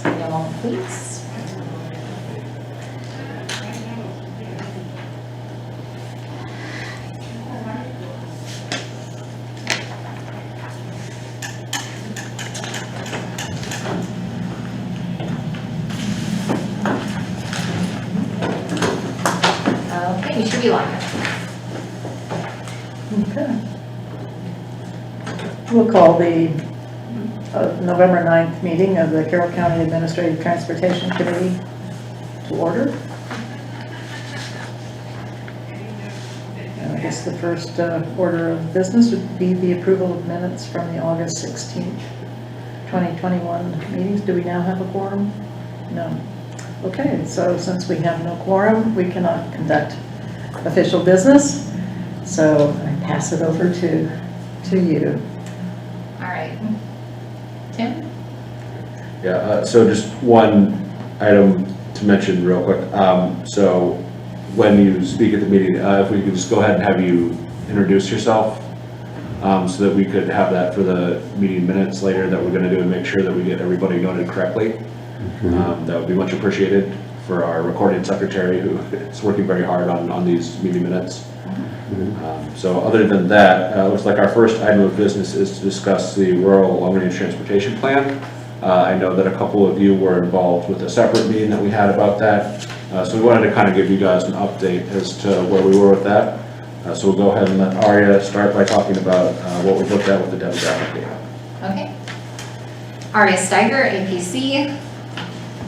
Give me a moment, please. Okay, we should be live. Okay. We'll call the November 9th meeting of the Carroll County Administrative Transportation Committee to order. And I guess the first order of business would be the approval of minutes from the August 16th, 2021 meetings. Do we now have a quorum? No. Okay, so since we have no quorum, we cannot conduct official business. So I pass it over to you. All right. Tim? Yeah, so just one item to mention real quick. So when you speak at the meeting, if we could just go ahead and have you introduce yourself, so that we could have that for the meeting minutes later that we're going to do and make sure that we get everybody noted correctly. That would be much appreciated for our recording secretary who is working very hard on these meeting minutes. So other than that, looks like our first item of business is to discuss the rural long-range transportation plan. I know that a couple of you were involved with a separate meeting that we had about that. So we wanted to kind of give you guys an update as to where we were with that. So we'll go ahead and let Aria start by talking about what we looked at with the demographic data. Okay. Aria Steiger, APC.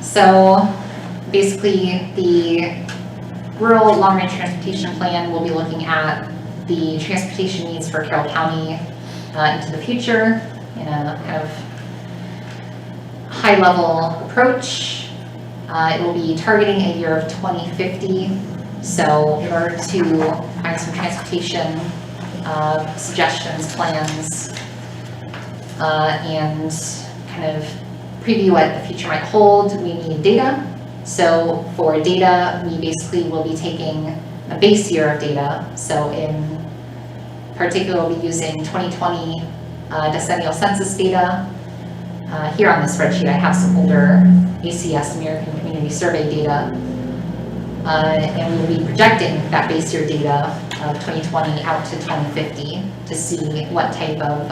So basically the rural long-range transportation plan will be looking at the transportation needs for Carroll County into the future in a kind of high-level approach. It will be targeting a year of 2050. So in order to find some transportation suggestions, plans, and kind of preview what the future might hold, we need data. So for data, we basically will be taking a base year of data. So in particular, we'll be using 2020 decennial census data. Here on the spreadsheet, I have some older ACS, American Community Survey data. And we will be projecting that base year data of 2020 out to 2050 to see what type of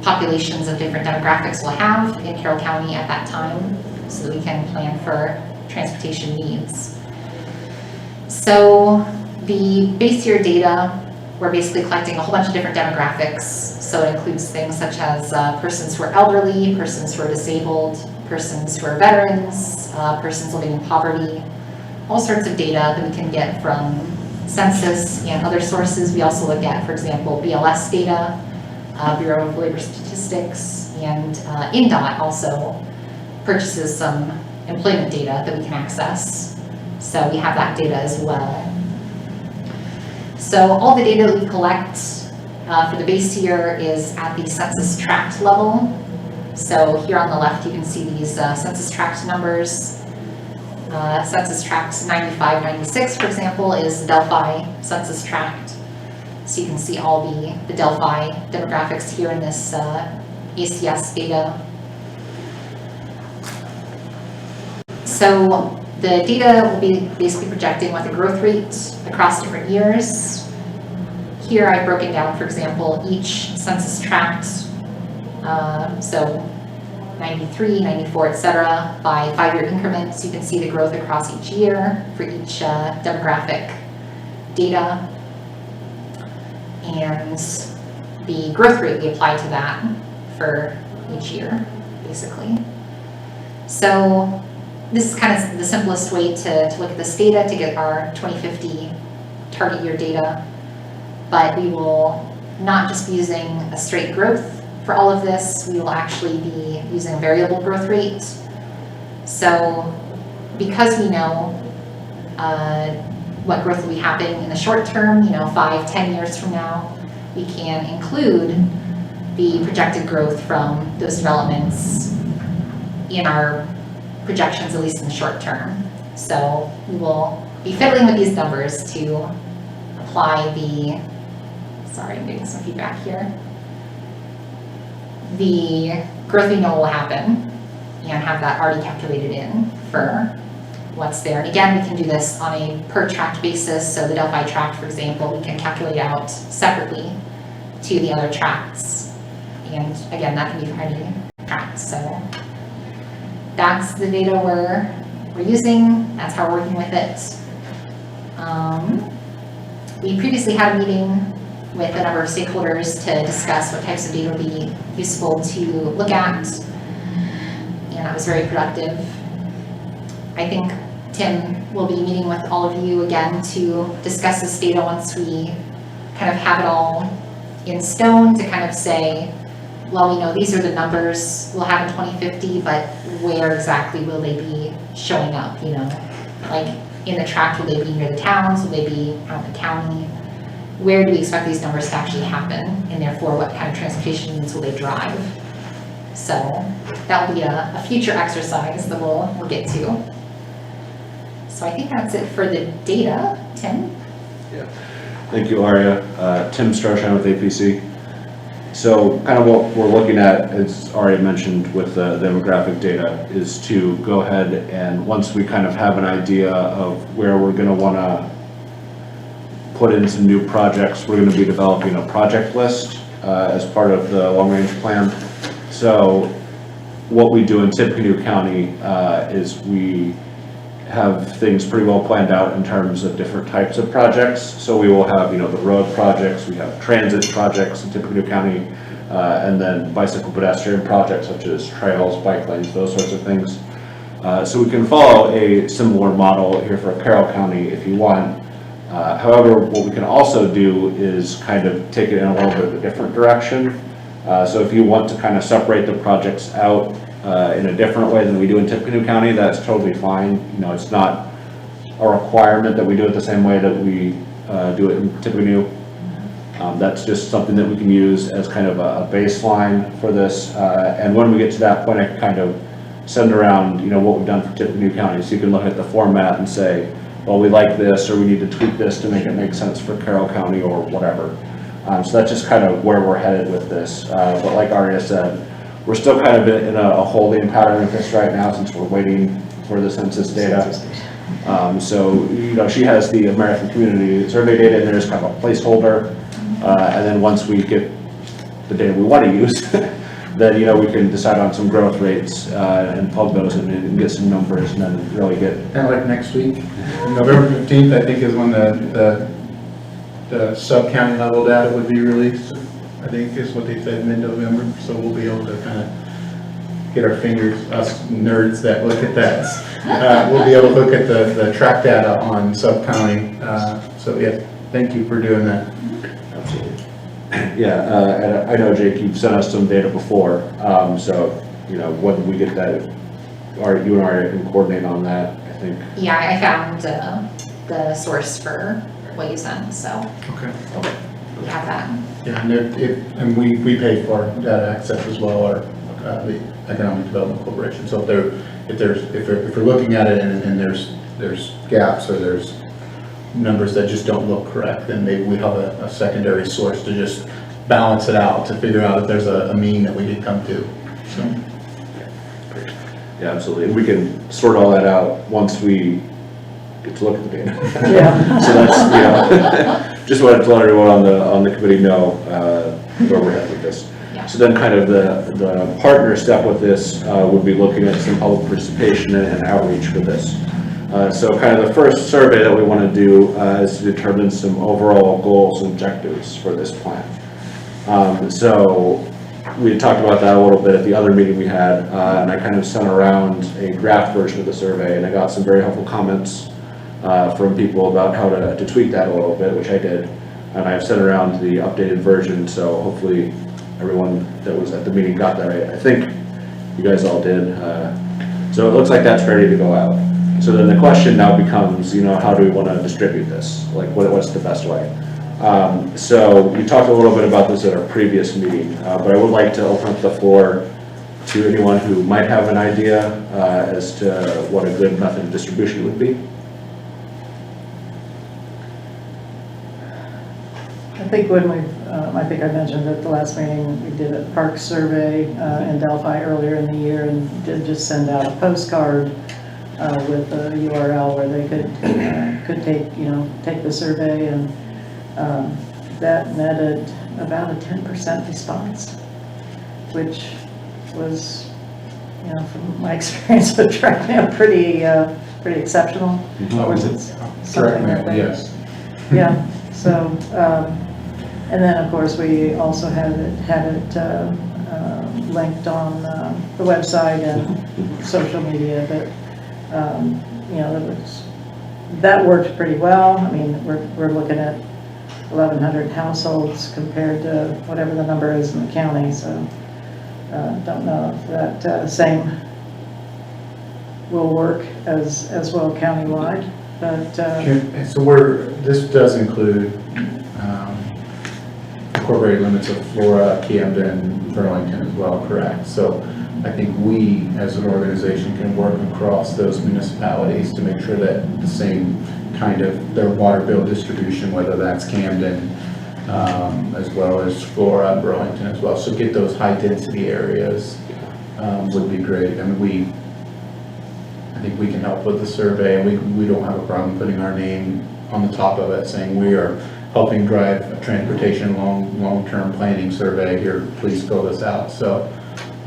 populations of different demographics we'll have in Carroll County at that time so that we can plan for transportation needs. So the base year data, we're basically collecting a whole bunch of different demographics. So it includes things such as persons who are elderly, persons who are disabled, persons who are veterans, persons living in poverty, all sorts of data that we can get from census and other sources. We also look at, for example, BLS data, Bureau of Labor Statistics, and INDOT also purchases some employment data that we can access. So we have that data as well. So all the data that we collect for the base year is at the census tract level. So here on the left, you can see these census tract numbers. Census tract 95, 96, for example, is the Delphi census tract. So you can see all the Delphi demographics here in this ACS data. So the data will be basically projecting what the growth rate across different years. Here I've broken down, for example, each census tract, so 93, 94, etc., by 5-year increments. You can see the growth across each year for each demographic data. And the growth rate we apply to that for each year, basically. So this is kind of the simplest way to look at this data to get our 2050 target year data. But we will not just be using a straight growth for all of this. We will actually be using a variable growth rate. So because we know what growth will be happening in the short term, 5, 10 years from now, we can include the projected growth from those developments in our projections, at least in the short term. So we will be fiddling with these numbers to apply the, sorry, I'm getting some feedback here, the growth we know will happen and have that already calculated in for what's there. And again, we can do this on a per tract basis. So the Delphi tract, for example, we can calculate out separately to the other tracts. And again, that can be for any tract. So that's the data we're using. That's how we're working with it. We previously had a meeting with a number of stakeholders to discuss what types of data would be useful to look at, and that was very productive. I think Tim will be meeting with all of you again to discuss this data once we kind of have it all in stone, to kind of say, well, we know these are the numbers we'll have in 2050, but where exactly will they be showing up, you know? Like in the tract, will they be near the towns, will they be out in the county? Where do we expect these numbers to actually happen, and therefore what kind of transportation needs will they drive? So that will be a future exercise that we'll get to. So I think that's it for the data. Tim? Yeah, thank you, Aria. Tim Starshine with APC. So kind of what we're looking at, as Aria mentioned with the demographic data, is to go ahead and once we kind of have an idea of where we're going to want to put in some new projects, we're going to be developing a project list as part of the long-range plan. So what we do in Tippecanoe County is we have things pretty well planned out in terms of different types of projects. So we will have, you know, the road projects, we have transit projects in Tippecanoe County, and then bicycle pedestrian projects such as trails, bike lanes, those sorts of things. So we can follow a similar model here for Carroll County if you want. However, what we can also do is kind of take it in a little bit of a different direction. So if you want to kind of separate the projects out in a different way than we do in Tippecanoe County, that's totally fine. You know, it's not a requirement that we do it the same way that we do it in Tippecanoe. That's just something that we can use as kind of a baseline for this. And when we get to that point, I can kind of send around, you know, what we've done for Tippecanoe County. So you can look at the format and say, well, we like this, or we need to tweak this to make it make sense for Carroll County or whatever. So that's just kind of where we're headed with this. But like Aria said, we're still kind of in a holding pattern with this right now since we're waiting for the census data. So, you know, she has the American Community Survey data and there's kind of a placeholder. And then once we get the data we want to use, then, you know, we can decide on some growth rates and plug those in and get some numbers and then really get. Kind of like next week, November 15th, I think is when the sub-county level data would be released. I think is what they said, mid-November, so we'll be able to kind of get our fingers, us nerds that look at that, we'll be able to look at the track data on sub-county. So yeah, thank you for doing that. Absolutely. Yeah, and I know Jake, you've sent us some data before, so, you know, when we get that, you and I can coordinate on that, I think. Yeah, I found the source for what you sent, so Okay. we have that. Yeah, and we pay for data access as well, or the Economic Development Corporation. So if we're looking at it and there's gaps or there's numbers that just don't look correct, then maybe we have a secondary source to just balance it out to figure out if there's a mean that we could come to. So. Yeah, absolutely. We can sort all that out once we get to look at the data. Yeah. So that's, you know, just wanted to let everyone on the committee know where we're at with this. Yeah. So then kind of the partner step with this would be looking at some public participation and outreach for this. So kind of the first survey that we want to do is to determine some overall goals and objectives for this plan. So we had talked about that a little bit at the other meeting we had, and I kind of sent around a draft version of the survey, and I got some very helpful comments from people about how to tweak that a little bit, which I did, and I've sent around the updated version, so hopefully everyone that was at the meeting got that right. I think you guys all did. So it looks like that's ready to go out. So then the question now becomes, you know, how do we want to distribute this? Like, what's the best way? So we talked a little bit about this at our previous meeting, but I would like to open up the floor to anyone who might have an idea as to what a good method of distribution would be. I think when we've I think I mentioned at the last meeting, we did a park survey in Delphi earlier in the year and did just send out a postcard with a URL where they could take the survey, and that netted about a 10% response, which was, from my experience with tracking, pretty exceptional. Was it something that they- Yes. Yeah, so, and then of course we also had it linked on the website and social media, but, that worked pretty well. I mean, we're looking at 1,100 households compared to whatever the number is in the county, so don't know if that same will work as well countywide, but. So this does include incorporated limits of Flora, Camden, Burlington as well, correct? So I think we, as an organization, can work across those municipalities to make sure that the same kind of their water bill distribution, whether that's Camden, as well as Flora, Burlington as well. So get those high density areas would be great. I mean, I think we can help with the survey, and we don't have a problem putting our name on the top of it, saying we are helping drive a transportation long-term planning survey here, please fill this out. So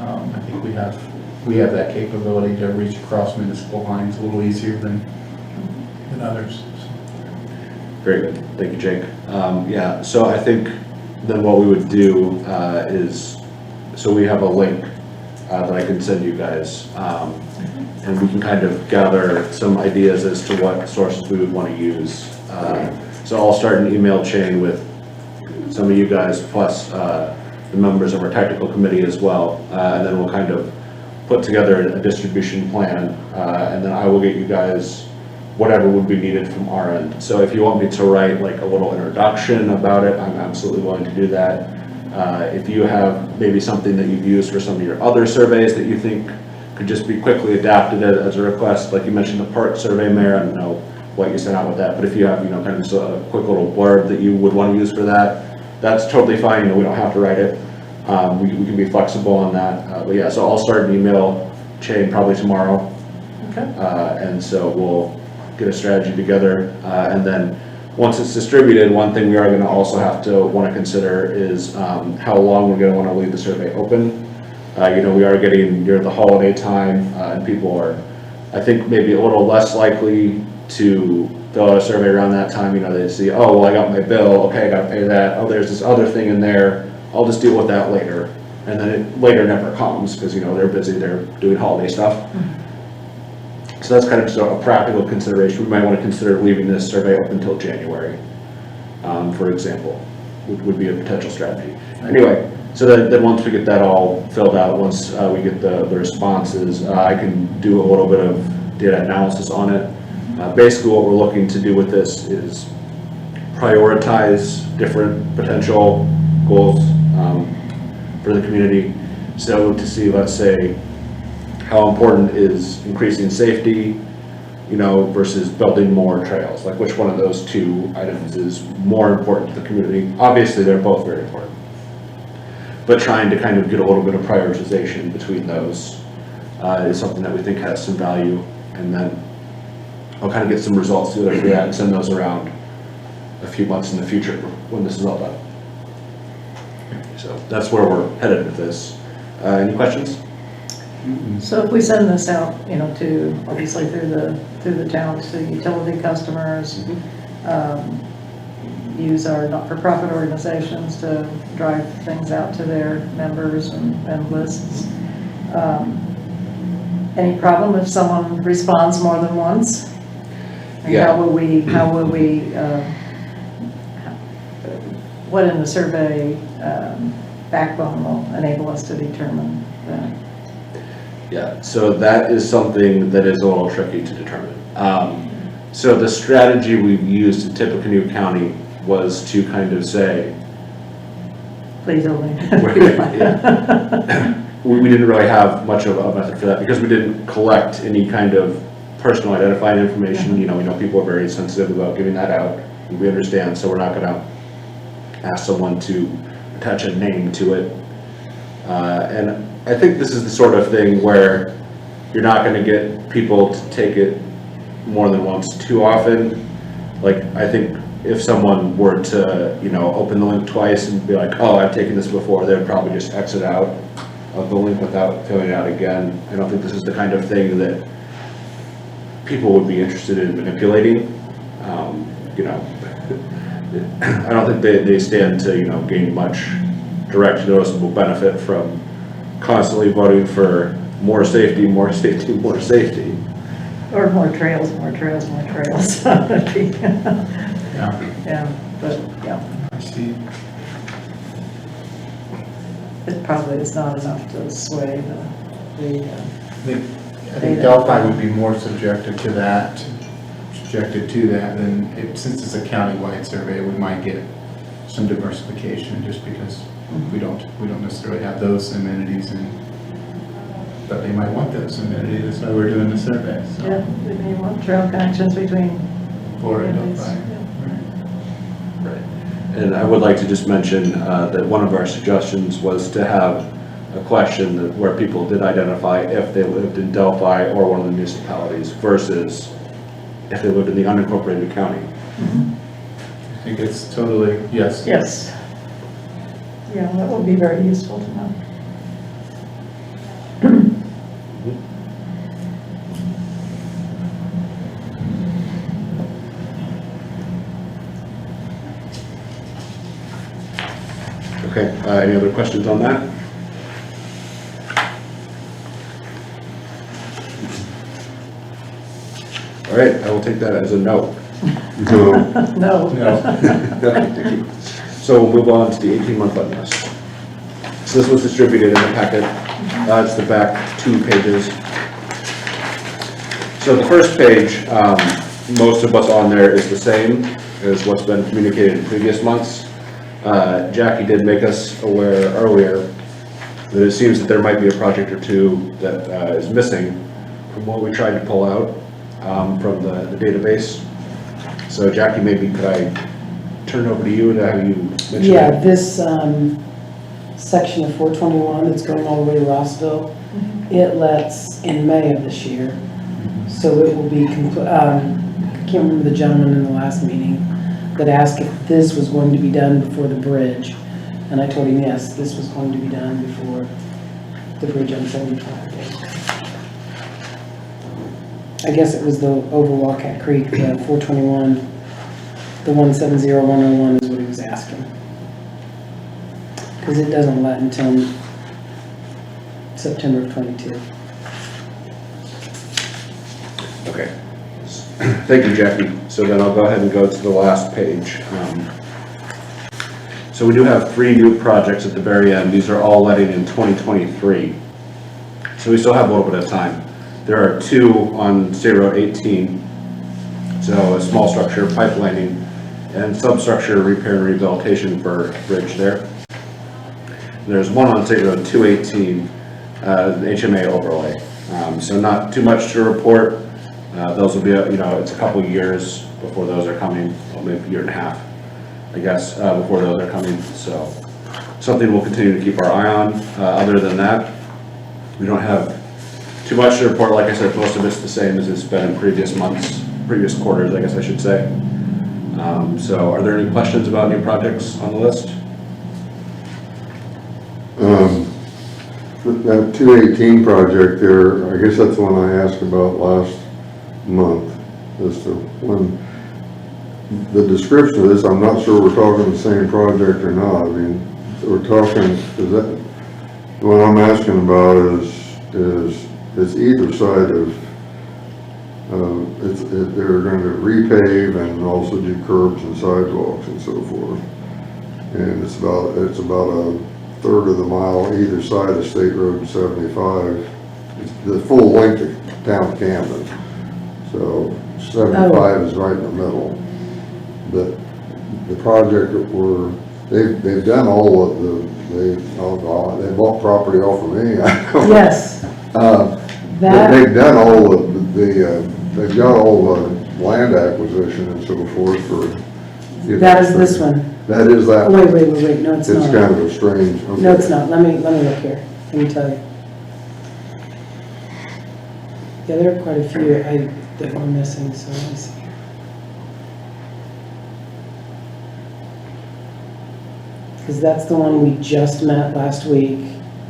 I think we have that capability to reach across municipal lines a little easier than others. Very good, thank you, Jake. Yeah, so I think then what we would do is, so we have a link that I can send you guys, and we can kind of gather some ideas as to what sources we would want to use. So I'll start an email chain with some of you guys, plus the members of our technical committee as well, and then we'll kind of put together a distribution plan, and then I will get you guys whatever would be needed from our end. So if you want me to write like a little introduction about it, I'm absolutely willing to do that. If you have maybe something that you've used for some of your other surveys that you think could just be quickly adapted as a request, like you mentioned the park survey, Mayor, I don't know what you sent out with that, but if you have, kind of just a quick little blurb that you would want to use for that, that's totally fine. We don't have to write it. We can be flexible on that. But yeah, so I'll start an email chain probably tomorrow. Okay. And so we'll get a strategy together. And then once it's distributed, one thing we are going to also have to want to consider is how long we're going to want to leave the survey open. We are getting near the holiday time, and people are, I think, maybe a little less likely to fill out a survey around that time. They see, oh, well, I got my bill, okay, I got to pay that. Oh, there's this other thing in there, I'll just deal with that later. And then it later never comes because, they're busy, they're doing holiday stuff. So that's kind of just a practical consideration. We might want to consider leaving this survey up until January, for example, would be a potential strategy. Anyway, so then once we get that all filled out, once we get the responses, I can do a little bit of data analysis on it. Basically what we're looking to do with this is prioritize different potential goals for the community. So to see, let's say, how important is increasing safety, versus building more trails? Like which one of those two items is more important to the community? Obviously, they're both very important. But trying to kind of get a little bit of prioritization between those is something that we think has some value. And then I'll kind of get some results together for that and send those around a few months in the future when this is all done. So that's where we're headed with this. Any questions? So if we send this out, to, obviously through the towns, to utility customers, use our not-for-profit organizations to drive things out to their members and lists. Any problem if someone responds more than once? And Yeah. how will we, what in the survey backbone will enable us to determine that? Yeah, so that is something that is a little tricky to determine. So the strategy we've used in Tippecanoe County was to kind of say, Please only. we didn't really have much of a method for that because we didn't collect any kind of personal identifying information. We know people are very sensitive about giving that out, and we understand, so we're not going to ask someone to attach a name to it. And I think this is the sort of thing where you're not gonna get people to take it more than once too often. Like, I think if someone were to, open the link twice and be like, oh, I've taken this before, they'd probably just exit out of the link without filling it out again. I don't think this is the kind of thing that people would be interested in manipulating. I don't think they stand to, gain much direct noticeable benefit from constantly voting for more safety, more safety, more safety. Or more trails, more trails, more trails. Yeah, Yeah, but, yeah, I see. it probably is not enough to sway the I think Delphi would be more subjected to that than, since it's a county-wide survey, we might get some diversification just because we don't necessarily have those amenities but they might want those amenities, that's why we're doing the survey, so. yeah, they may want trail connections between. Or communities. Delphi. Right. And I would like to just mention that one of our suggestions was to have a question where people did identify if they lived in Delphi or one of the municipalities versus if they lived in the unincorporated county. I think it's totally, yes. Yes. Yeah, that would be very useful to know. Okay, any other questions on that? All right, I will take that as a no. No. No. So we'll move on to the 18-month button list. So this was distributed in the packet. It's the back 2 pages. So the first page, most of what's on there is the same as what's been communicated in previous months. Jackie did make us aware earlier that it seems that there might be a project or two that is missing from what we tried to pull out from the database. So Jackie, maybe could I turn it over to you to have you mention Yeah, it? this section of 421 that's going all the way to Rossville, it lets in May of this year. So it will be, I can't remember the gentleman in the last meeting that asked if this was going to be done before the bridge. And I told him, yes, this was going to be done before the bridge on 75. I guess it was the over Wildcat Creek, the 421, the 170101 is what he was asking. Because it doesn't let until September of 22. Okay. Thank you, Jackie. So then I'll go ahead and go to the last page. So we do have 3 new projects at the very end. These are all letting in 2023. So we still have a little bit of time. There are 2 on State Road 18. So a small structure, pipe lining, and substructure repair and rehabilitation for bridge there. And there's one on State Road 218, the HMA overlay. So not too much to report. Those will be, it's a couple years before those are coming, well, maybe a year and a half, I guess, before those are coming. So something we'll continue to keep our eye on. Other than that, we don't have too much to report. Like I said, most of it's the same as it's been in previous months, previous quarters, I guess I should say. So are there any questions about new projects on the list? That 218 project there, I guess that's the one I asked about last month, as to when, the description of this, I'm not sure we're talking the same project or not. I mean, we're talking, is that, what I'm asking about is either side of, they're going to repave and also do curbs and sidewalks and so forth. And it's about a third of the mile either side of State Road 75. It's the full length of town Camden. So 75 is right in the middle. The project that they've done all of they bought property off of me. Yes. They've done all of they've got all the land acquisition and so forth That is this one. That is that. Wait, no, it's It's not. kind of a strange. Okay. No, it's not. Let me look here. Let me tell you. Yeah, there are quite a few that were missing, so let me see here. Because that's the one we just met last week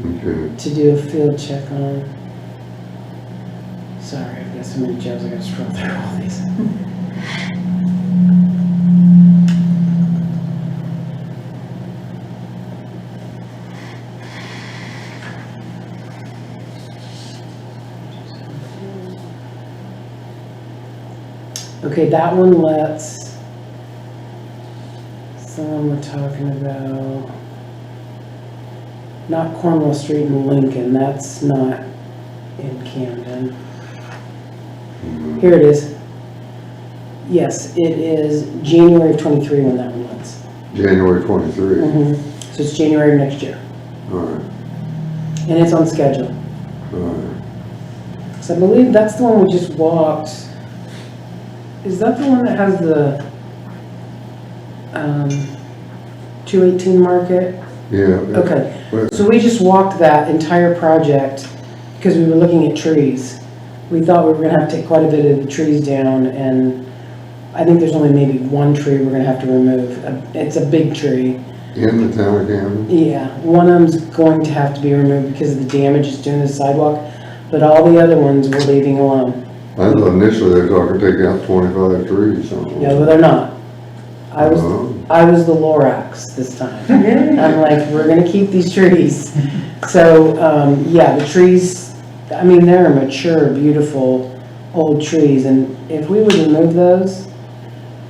Okay. to do a field check on. Sorry, I've got so many jobs, I gotta scroll through all these. Okay, that one lets, someone we're talking about, not Cornwall Street in Lincoln, that's not in Camden. Here it is. Yes, it is January of '23 when that one lets. January 23. So it's January of next year, All right. and it's on schedule. All right. So I believe that's the one we just walked. Is that the one that has the 218 market? Yeah. Okay, Well, so we just walked that entire project because we were looking at trees. We thought we were gonna have to take quite a bit of the trees down, and I think there's only maybe one tree we're gonna have to remove. It's a big tree. in the town of Camden. Yeah, one of them's going to have to be removed because of the damage it's doing to the sidewalk, but all the other ones we're leaving alone. I thought initially they were talking taking out 25 trees. Something. Yeah, but they're not. I was Uh-huh. the Lorax this time. I'm like, we're gonna keep these trees. So, yeah, the trees, I mean, they're mature, beautiful, old trees, and if we would remove those,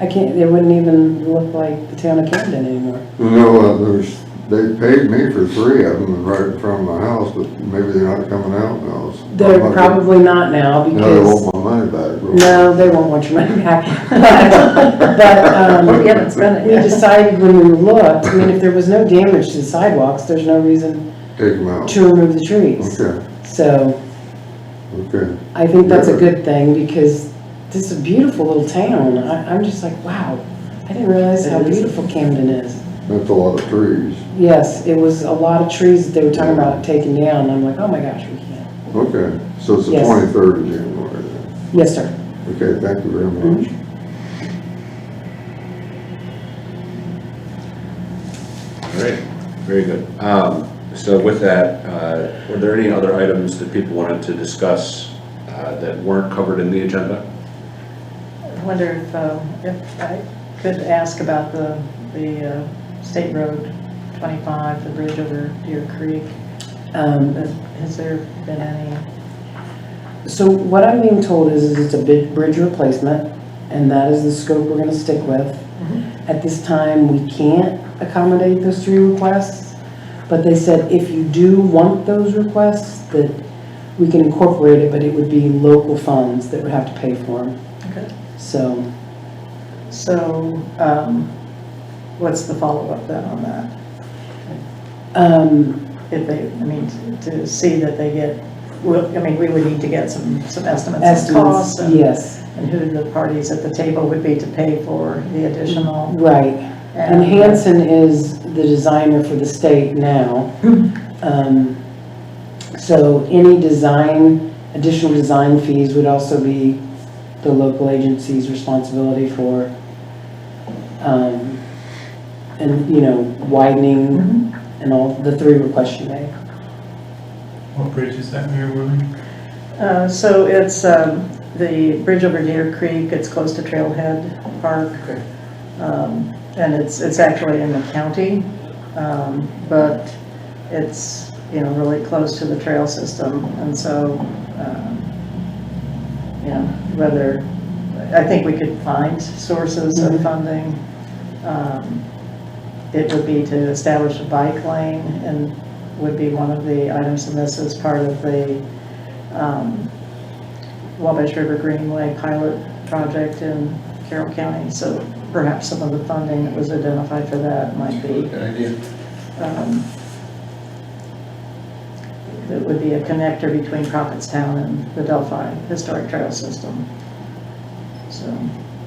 they wouldn't even look like the town of Camden anymore. No, they paid me for 3 of them right in front of my house, but maybe they're not coming out now. They're probably not now No, they because, want my money back. no, they won't want your money back. But, Well, we haven't spent it we yet. decided when we looked, I mean, if there was no damage to the sidewalks, there's no reason Take them out. to remove the trees. Okay, So, okay. I think that's a good thing because this is a beautiful little town. I'm just like, wow, I didn't realize how beautiful Camden is. That's a lot of trees. Yes, it was a lot of trees that they were talking about taking down. I'm like, oh my gosh, we can't. Okay, so it's the Yes. 23rd of January then. Yes, sir. Okay, thank you very much. All right, very good. So with that, were there any other items that people wanted to discuss that weren't covered in the agenda? I wonder if I could ask about the State Road 25, the bridge over Deer Creek. Has there been any? So what I'm being told is it's a big bridge replacement, and that is the scope we're gonna stick with. At this time, we can't accommodate those 3 requests, but they said if you do want those requests, that we can incorporate it, but it would be local funds that would have to pay for them. Okay. So, What's the follow-up then on that? If they, I mean, to see that they get, well, I mean, we would need to get some estimates of costs and yes, who the parties at the table would be to pay for the additional. right. And Hanson is the designer for the state now. So any additional design fees would also be the local agency's responsibility for, and, widening and all the 3 requests you made. What bridge is that, Mayor Willie? So it's the bridge over Deer Creek. It's close to Trailhead Park. Okay. And it's actually in the county, but it's, really close to the trail system. And so, I think we could find sources of funding. It would be to establish a bike lane and would be one of the items, and this is part of the Wabash River Greenway pilot project in Carroll County. So perhaps some of the funding that was identified for that might be, Good idea. it would be a connector between Prophetstown and the Delphi Historic Trail System. So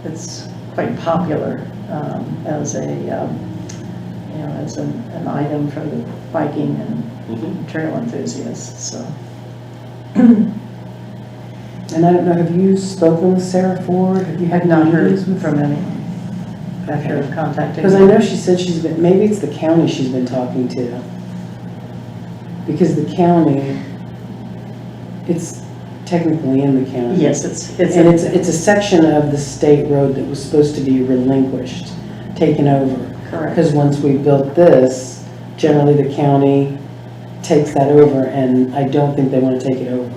it's quite popular as a, you know, as an item for the biking and trail enthusiasts, so. And I don't know, have you spoken with Sarah Ford? Have you I've had not heard meetings with from anyone after contacting. Because I know she said she's been, maybe it's the county she's been talking to. Because the county, it's technically in the county. Yes, it's. And it's a section of the state road that was supposed to be relinquished, taken over. Correct. Because once we built this, generally the county takes that over, and I don't think they want to take it over.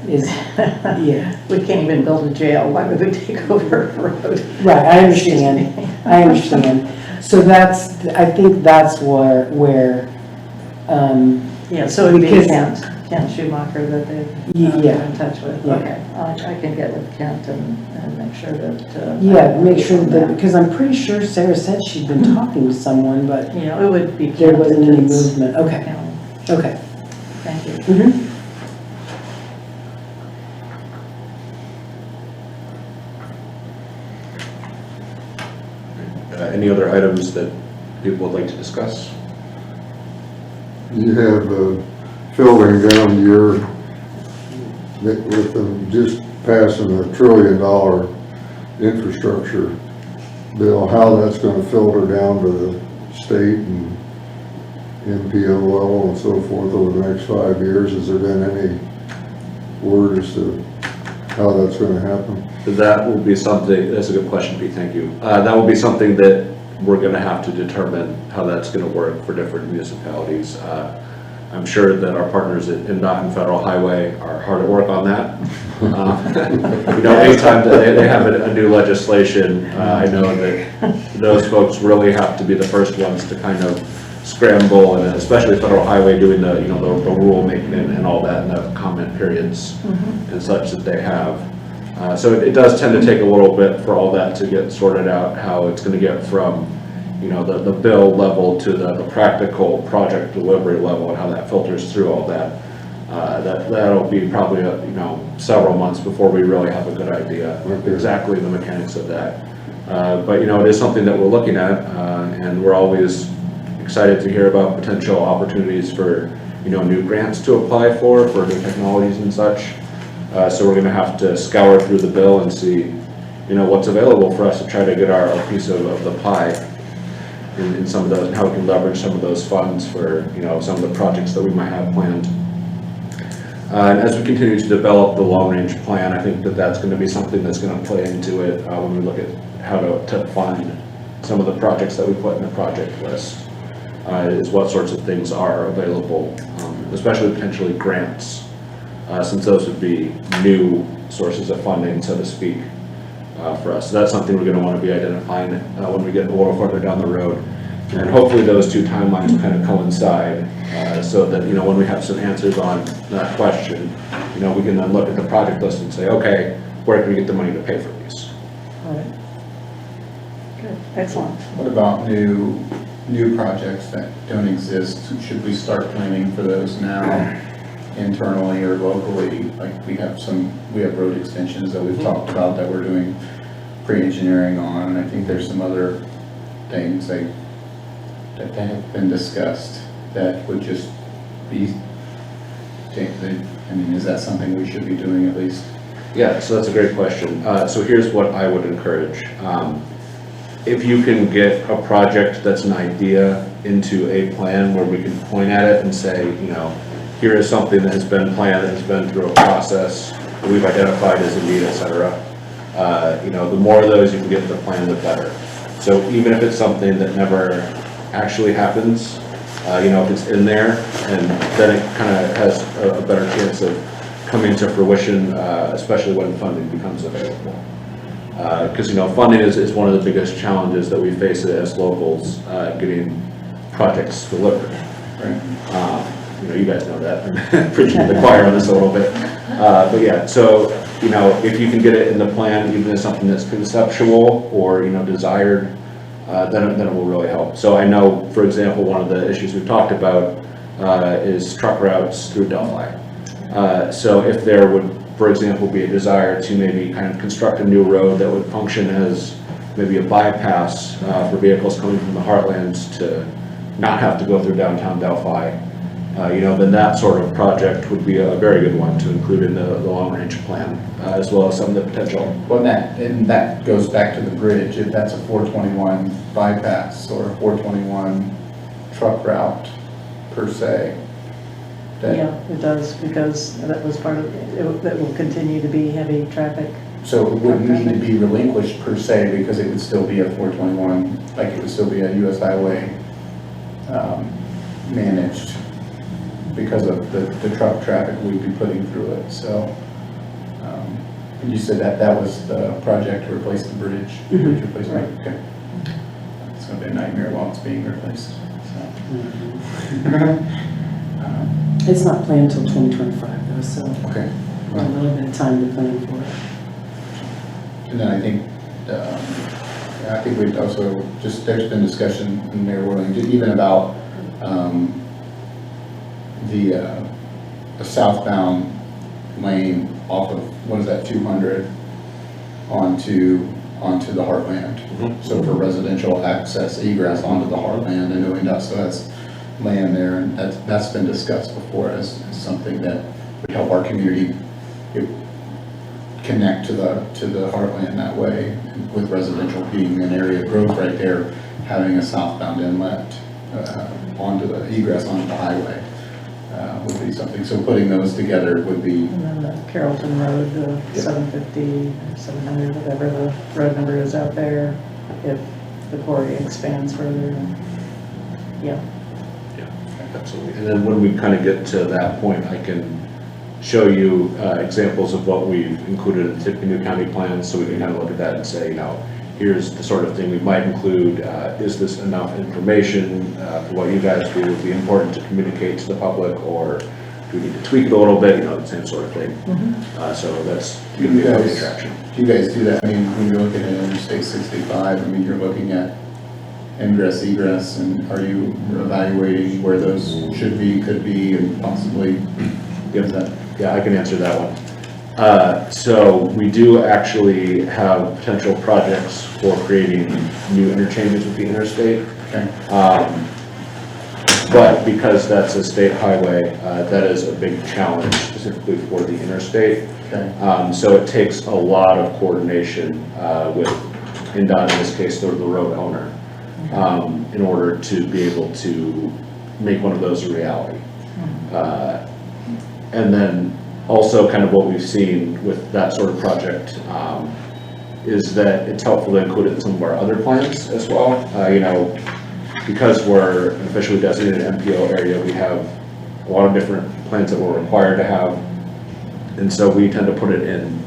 Yeah. We can't even build a jail, why would we take over a road? Right, I understand, I understand. So that's, I think that's where, Yeah, so it'd be Because- Kent Schumacher that they've been yeah, in touch with. Yeah. Okay, I can get with Kent and make sure that. yeah, make sure that, because I'm pretty sure Sarah said she'd been talking to someone, but You know, it would be. there wasn't any Kent, it's movement. Okay, county. okay. Thank you. Mhm. Any other items that people would like to discuss? You have filtering down your, with them just passing $1 trillion infrastructure bill, how that's gonna filter down to the state and MPO level and so forth over the next 5 years. Has there been any word as to how that's gonna happen? That will be something, that's a good question, Pete, thank you. That will be something that we're gonna have to determine how that's gonna work for different municipalities. I'm sure that our partners at NDOT and Federal Highway are hard at work on that. You know, anytime that they have a new legislation, I know that those folks really have to be the first ones to kind of scramble, and especially Federal Highway doing the, you know, the rule making and all that, and the comment periods and such that they have. So it does tend to take a little bit for all that to get sorted out, how it's gonna get from, you know, the bill level to the practical project delivery level, and how that filters through all that. That'll be probably, you know, several months before we really have a good idea of exactly the mechanics of that. But, you know, it is something that we're looking at, and we're always excited to hear about potential opportunities for, you know, new grants to apply for new technologies and such. So we're gonna have to scour through the bill and see, you know, what's available for us to try to get our piece of the pie in some of those, and how we can leverage some of those funds for, you know, some of the projects that we might have planned. And as we continue to develop the long-range plan, I think that that's gonna be something that's gonna play into it when we look at how to fund some of the projects that we put in the project list, is what sorts of things are available, especially potentially grants. Since those would be new sources of funding, so to speak, for us. So that's something we're gonna wanna be identifying when we get a little further down the road. And hopefully those two timelines kind of coincide, so that, you know, when we have some answers on that question, you know, we can then look at the project list and say, okay, where can we get the money to pay for these? All right. Good, excellent. What about new projects that don't exist? Should we start planning for those now internally or locally? Like we have road extensions that we've talked about that we're doing pre-engineering on. I think there's some other things that have been discussed that would just be, I mean, is that something we should be doing at least? Yeah, so that's a great question. So here's what I would encourage. If you can get a project that's an idea into a plan where we can point at it and say, you know, here is something that has been planned, that has been through a process, that we've identified as a need, et cetera. You know, the more of those you can get in the plan, the better. So even if it's something that never actually happens, you know, if it's in there, and then it kind of has a better chance of coming to fruition, especially when funding becomes available. Because, you know, funding is one of the biggest challenges that we face as locals, getting projects delivered. Right. You know, you guys know that. I'm preaching to the choir on this a little bit. But yeah, so, you know, if you can get it in the plan, even as something that's conceptual or, you know, desired, then it will really help. So I know, for example, one of the issues we've talked about is truck routes through Delphi. So if there would, for example, be a desire to maybe kind of construct a new road that would function as maybe a bypass for vehicles coming from the heartlands to not have to go through downtown Delphi, then that sort of project would be a very good one to include in the long-range plan, as well as some of the potential. Well, that goes back to the bridge, if that's a 421 bypass or a 421 truck route per se. that- Yeah, it does, because that was part of, that will continue to be heavy traffic. So it wouldn't need to be relinquished per se, because it would still be a 421, like it would still be a US highway managed because of the truck traffic we'd be putting through it, so. And you said that was the project to replace the bridge? Bridge replacement, okay. It's gonna be a nightmare while it's being replaced, so. It's not planned until 2025 though, so Okay. we're a little bit of time to plan for it. And then I think we've also, there's been discussion in Mayor Whirling, even about the southbound lane off of, what is that, 200 onto the heartland. So for residential access, egress onto the heartland, I know NDOT still has land there, and that's been discussed before as something that would help our community connect to the heartland that way, with residential being an area of growth right there, having a southbound inlet onto the egress onto the highway would be something. So putting those together would be. And then the Carrollton Road, the 750, 700, whatever the road number is out there, if the quarry expands further. Yeah. Absolutely. And then when we kind of get to that point, I can show you examples of what we've included in the Tippecanoe County plan, so we can kind of look at that and say, here's the sort of thing we might include. Is this enough information for what you guys feel would be important to communicate to the public, or do we need to tweak it a little bit, the same sort of thing. So that's going to be a big attraction. Do you guys do that? I mean, when you're looking at Interstate 65, I mean, you're looking at ingress, egress, and are you evaluating where those should be, could be, and possibly give that? Yeah, I can answer that one. So we do actually have potential projects for creating new interchanges with the interstate. Okay. But because that's a state highway, that is a big challenge specifically for the interstate. Okay. So it takes a lot of coordination with NDOT, in this case, the road owner, in order to be able to make one of those a reality. And then also kind of what we've seen with that sort of project is that it's helpful to include it in some of our other plans as well. Because we're an officially designated MPO area, we have a lot of different plans that we're required to have. And so we tend to put it in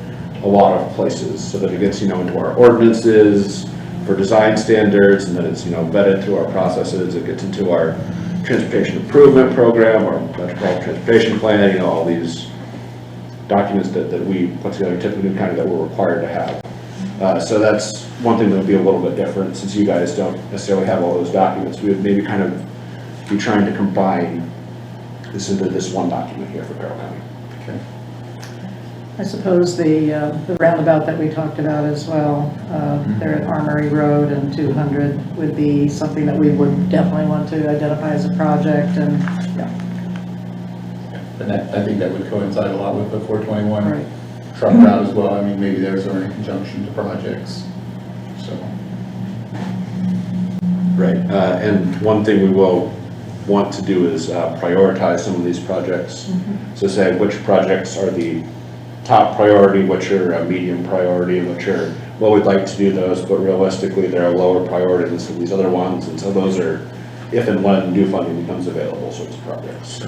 a lot of places so that it gets, into our ordinances for design standards, and then it's, vetted through our processes. It gets into our transportation improvement program, our metropolitan transportation plan, all these documents that we put together in Tippecanoe County that we're required to have. So that's one thing that would be a little bit different, since you guys don't necessarily have all those documents. We would maybe kind of be trying to combine this into this one document here for Carroll County. Okay. I suppose the roundabout that we talked about as well, there at Armory Road and 200 would be something that we would definitely want to identify as a project, and And I think that would coincide a lot with the 421 Right. truck route as well. I mean, maybe those are in conjunction to projects, so. Right, and one thing we will want to do is prioritize some of these projects. So say which projects are the top priority, which are a medium priority, and which are, well, we'd like to do those, but realistically they're a lower priority than some of these other ones. And so those are if and when new funding becomes available sorts of projects.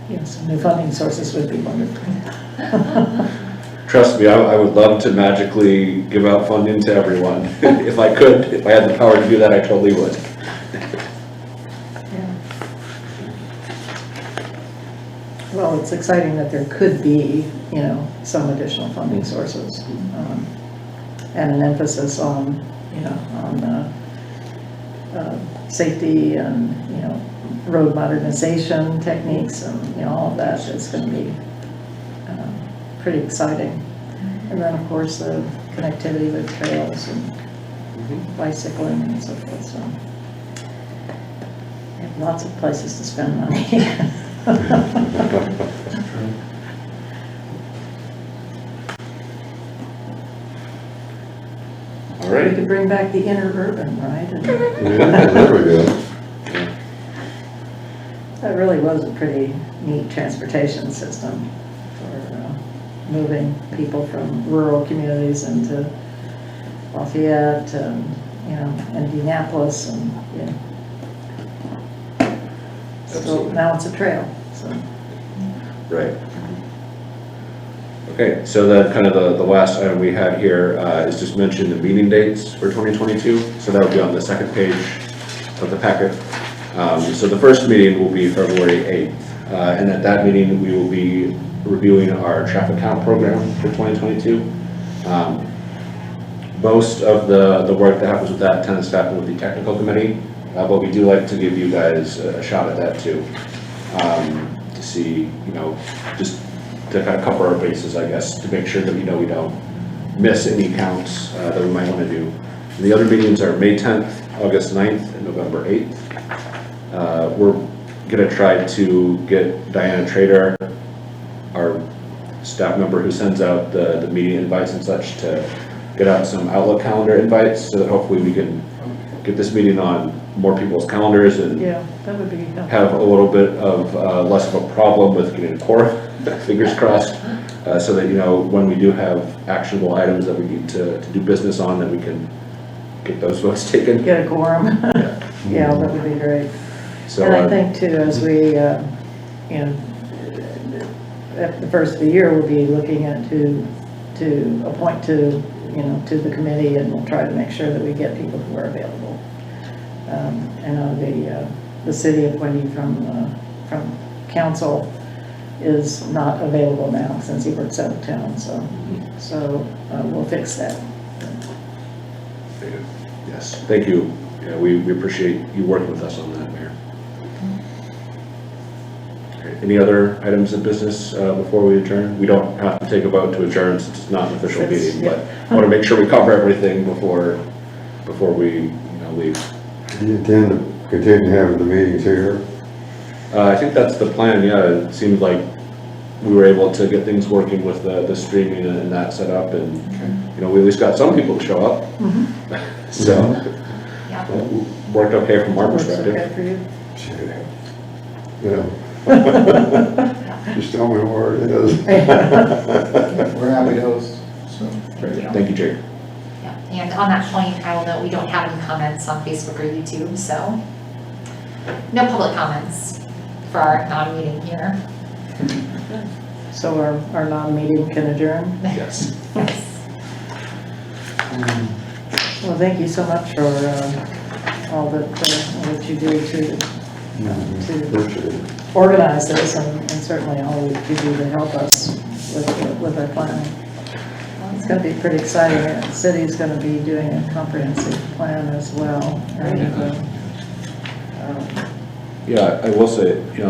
yes, new funding sources would be wonderful. Trust me, I would love to magically give out funding to everyone. If I could, if I had the power to do that, I totally would. Yeah. Well, it's exciting that there could be, some additional funding sources, and an emphasis on, safety and, road modernization techniques, and, all of that is going to be pretty exciting. And then, of course, the connectivity with trails and bicycling and so forth, so. We have lots of places to spend money. All We right. could bring back the interurban, right? And Yeah, there we go. that really was a pretty neat transportation system for moving people from rural communities into Lafayette and, you know, Indianapolis and, yeah. So Absolutely. now it's a trail, so. Right. Okay, so then kind of the last item we had here is just mention the meeting dates for 2022. So that would be on the second page of the packet. So the first meeting will be February 8th. And at that meeting, we will be reviewing our traffic count program for 2022. Most of the work that happens with that tends to happen with the technical committee, but we do like to give you guys a shot at that too. To see, you know, just to kind of cover our bases, I guess, to make sure that we know we don't miss any counts that we might want to do. And the other meetings are May 10th, August 9th, and November 8th. We're gonna try to get Diana Trader, our staff member who sends out the meeting invites and such, to get out some Outlook calendar invites so that hopefully we can get this meeting on more people's calendars and Yeah, that would be helpful. have a little bit of less of a problem with getting a quorum, fingers crossed, so that, you know, when we do have actionable items that we need to do business on, that we can get those votes taken. Get a quorum. Yeah, that would be great. So, And I think too, as we, you know, at the first of the year, we'll be looking at to appoint to, you know, to the committee, and we'll try to make sure that we get people who are available. I know the city appointee from council is not available now since he works out of town, so we'll fix that. yes, thank you. Yeah, we appreciate you working with us on that, Mayor. Okay, any other items of business before we adjourn? We don't have to take a vote to adjourn since it's not an official It's- meeting, yeah. but I want to make sure we cover everything before we, you know, leave. Do you intend to continue having the meetings here? I think that's the plan, yeah. It seemed like we were able to get things working with the streaming and that set up, and, you know, we at least got some people to show up. So, Yeah. worked okay from our Works perspective. okay for you? Yeah. Just tell me where it is. We're happy to host, so. Thank you, Jake. Yeah, and on that point, I will note we don't have any comments on Facebook or YouTube, so no public comments for our non-meeting here. So our non-meeting can adjourn? Yes. Yes. Well, thank you so much for all that what you do to Appreciate it. organize this, and certainly all that you do to help us with our planning. It's going to be pretty exciting. The city's going to be doing a comprehensive plan as well. And, Yeah, I will say, you know,